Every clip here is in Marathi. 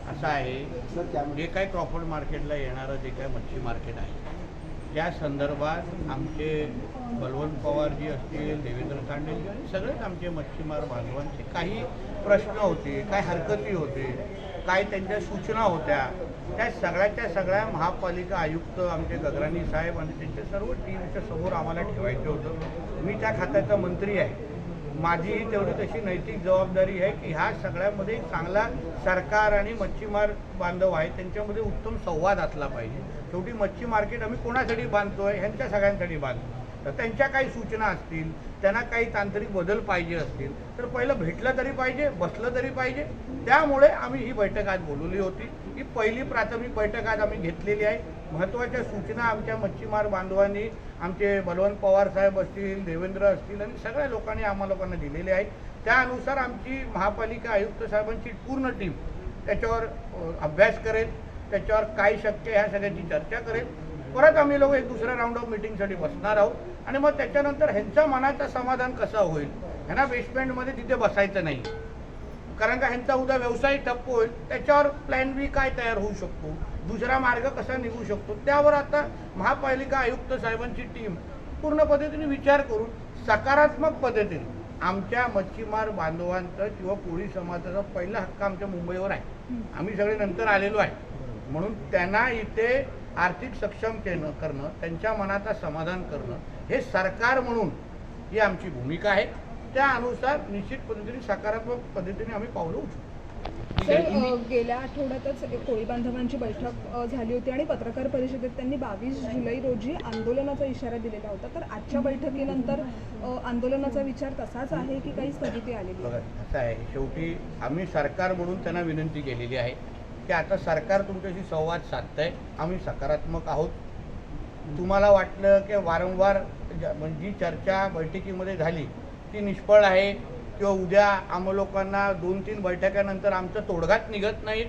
असं आहे, जे काही क्रॉफर्ड मार्केटला येणारं जे काही मच्छी मार्केट आहे त्या संदर्भात आमचे बलवंत पवारजी असतील, देवेंद्र तांडेलजी आणि सगळेच आमचे मच्छीमार बांधवांचे काही प्रश्न होते, काय हरकती होते, काय त्यांच्या सूचना होत्या, त्या सगळ्याच्या सगळ्या महापालिका आयुक्त आमचे गगराणी साहेब आणि त्यांच्या सर्व टीमच्या समोर आम्हाला ठेवायचं होतं. मी त्या खात्याचा मंत्री आहे. माझीही तेवढी तशी नैतिक जबाबदारी आहे की ह्या सगळ्यामध्ये एक चांगला सरकार आणि मच्छीमार बांधव आहे त्यांच्यामध्ये उत्तम संवाद असला पाहिजे. शेवटी मच्छी मार्केट आम्ही कोणासाठी बांधतोय, ह्यांच्या सगळ्यांसाठी बांधतो. तर त्यांच्या काही सूचना असतील, त्यांना काही तांत्रिक बदल पाहिजे असतील तर पहिलं भेटलं तरी पाहिजे, बसलं तरी पाहिजे. त्यामुळे आम्ही ही बैठक आज बोलवली होती. ही पहिली प्राथमिक बैठक आज आम्ही घेतलेली आहे. महत्त्वाच्या सूचना आमच्या मच्छीमार बांधवांनी, आमचे बलवंत पवार साहेब असतील, देवेंद्र असतील आणि सगळ्या लोकांनी आम्हा लोकांना दिलेले आहेत. त्यानुसार आमची महापालिका आयुक्त साहेबांची पूर्ण टीम त्याच्यावर अभ्यास करेल, त्याच्यावर काय शक्य ह्या सगळ्याची चर्चा करेल. परत आम्ही लोक एक दुसऱ्या राऊंड ऑफ मीटिंगसाठी बसणार आहोत आणि मग त्याच्यानंतर ह्यांच्या मनाचं समाधान कसं होईल. ह्यांना बेसमेंटमध्ये तिथे बसायचं नाही, कारण का ह्यांचा उद्या व्यवसाय ठप्प होईल. त्याच्यावर प्लॅन बी काय तयार होऊ शकतो, दुसरा मार्ग कसा निघू शकतो, त्यावर आता महापालिका आयुक्त साहेबांची टीम पूर्ण पद्धतीने विचार करून सकारात्मक पद्धतीने आमच्या मच्छीमार बांधवांचं किंवा कोळी समाजाचा पहिला हक्क आमच्या मुंबईवर आहे. आम्ही सगळे नंतर आलेलो आहे, म्हणून त्यांना इथे आर्थिक सक्षम करणं, त्यांच्या मनाचा समाधान करणं हे सरकार म्हणून ही आमची भूमिका आहे. त्यानुसार निश्चित पद्धतीने सकारात्मक पद्धतीने आम्ही पावलं उचलू. सर, गेल्या आठवड्यातच कोळी बांधवांची बैठक झाली होती आणि पत्रकार परिषदेत त्यांनी 22 जुलै रोजी आंदोलनाचा इशारा दिलेला होता. तर आजच्या बैठकीनंतर आंदोलनाचा विचार तसाच आहे की काही स्थगिती आलेली? बघा, असं आहे, शेवटी आम्ही सरकार म्हणून त्यांना विनंती केलेली आहे की आता सरकार तुमच्याशी संवाद साधतंय, आम्ही सकारात्मक आहोत. तुम्हाला वाटलं की वारंवार जी चर्चा बैठकीमध्ये झाली ती निष्फळ आहे किंवा उद्या आम्हा लोकांना 2-3 बैठकानंतर आमचं तोडगाच निघत नाहीत.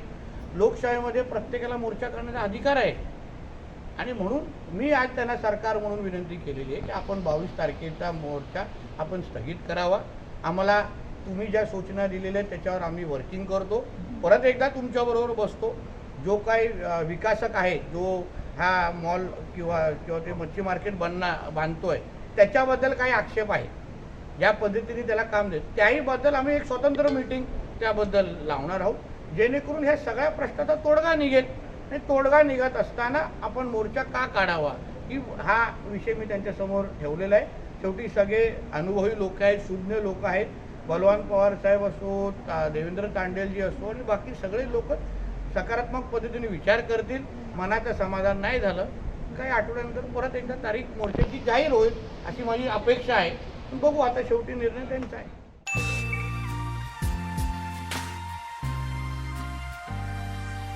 लोकशाहीमध्ये प्रत्येकाला मोर्चा करण्याचा अधिकार आहे आणि म्हणून मी आज त्यांना सरकार म्हणून विनंती केलेली आहे की आपण 22 तारखेचा मोर्चा आपण स्थगित करावा. आम्हाला तुम्ही ज्या सूचना दिलेल्या आहेत त्याच्यावर आम्ही वर्किंग करतो. परत एकदा तुमच्याबरोबर बसतो. जो काही विकासक आहे, जो हा मॉल किंवा ते मच्छी मार्केट बांधतोय त्याच्याबद्दल काही आक्षेप आहे, ज्या पद्धतीने त्याला काम देत त्याहीबद्दल आम्ही एक स्वतंत्र मीटिंग त्याबद्दल लावणार आहोत, जेणेकरून ह्या सगळ्या प्रश्नाचा तोडगा निघेल. आणि तोडगा निघत असताना आपण मोर्चा का काढावा की हा विषय मी त्यांच्यासमोर ठेवलेला आहे. शेवटी सगळे अनुभवी लोक आहेत, सुज्ञ लोक आहेत. बलवंत पवार साहेब असो, देवेंद्र तांडेलजी असो आणि बाकी सगळे लोक सकारात्मक पद्धतीने विचार करतील. मनाचं समाधान नाही झालं काही आठवड्यानंतर परत एकदा तारीख मोर्चाची जाहीर होईल अशी माझी अपेक्षा आहे. बघू, आता शेवटी निर्णय त्यांचा आहे.